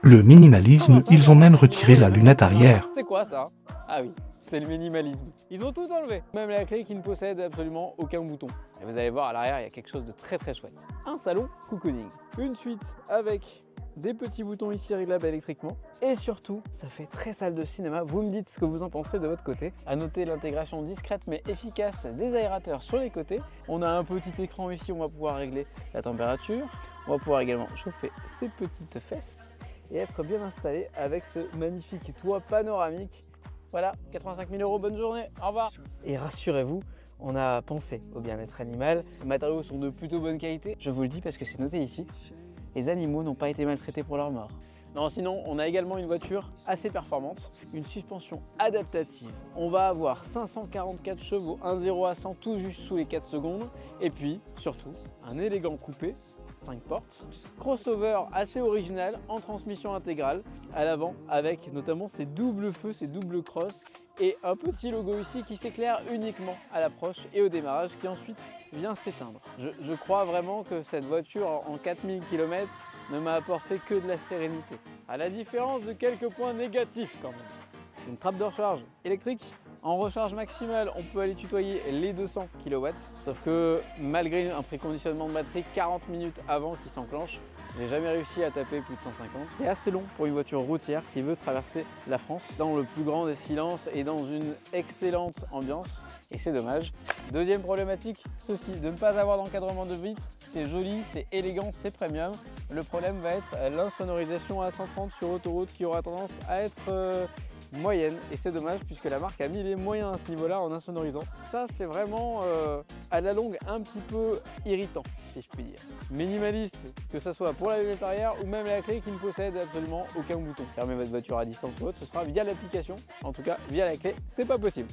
Le minimalisme, ils ont même retiré la lunette arrière. C'est quoi ça? Ah oui, c'est le minimalisme. Ils ont tout enlevé, même la clé qui ne possède absolument aucun bouton. Et vous allez voir à l'arrière, il y a quelque chose de très chouette. Un salon cocooning. Une suite avec des petits boutons ici réglables électriquement. Et surtout, ça fait très salle de cinéma. Vous me dites ce que vous en pensez de votre côté. À noter l'intégration discrète mais efficace des aérateurs sur les côtés. On a un petit écran ici, on va pouvoir régler la température. On va pouvoir également chauffer ses petites fesses et être bien installé avec ce magnifique toit panoramique. Voilà, 85 000 €, bonne journée, au revoir. Et rassurez-vous, on a pensé au bien-être animal. Les matériaux sont de plutôt bonne qualité. Je vous le dis parce que c'est noté ici. Les animaux n'ont pas été maltraités pour leur mort. Non, sinon, on a également une voiture assez performante, une suspension adaptative. On va avoir 544 chevaux, 1,0 à 100 tout juste sous les 4 secondes. Et puis, surtout, un élégant coupé, 5 portes, crossover assez original en transmission intégrale à l'avant avec notamment ces doubles feux, ces doubles crosses et un petit logo ici qui s'éclaire uniquement à l'approche et au démarrage qui ensuite vient s'éteindre. Je crois vraiment que cette voiture en 4000 km ne m'a apporté que de la sérénité, à la différence de quelques points négatifs quand même. Une trappe de recharge électrique. En recharge maximale, on peut aller tutoyer les 200 kW, sauf que malgré un préconditionnement de batterie 40 minutes avant qu'il s'enclenche, j'ai jamais réussi à taper plus de 150. C'est assez long pour une voiture routière qui veut traverser la France dans le plus grand des silences et dans une excellente ambiance, et c'est dommage. Deuxième problématique, ceci, de ne pas avoir d'encadrement de vitres. C'est joli, c'est élégant, c'est premium. Le problème va être l'insonorisation à 130 sur autoroute qui aura tendance à être moyenne, et c'est dommage puisque la marque a mis les moyens à ce niveau là en insonorisant. Ça c'est vraiment à la longue un petit peu irritant si je puis dire. Minimaliste, que ce soit pour la lunette arrière ou même la clé qui ne possède absolument aucun bouton. Fermer votre voiture à distance ou autre, ce sera via l'application, en tout cas via la clé, c'est pas possible.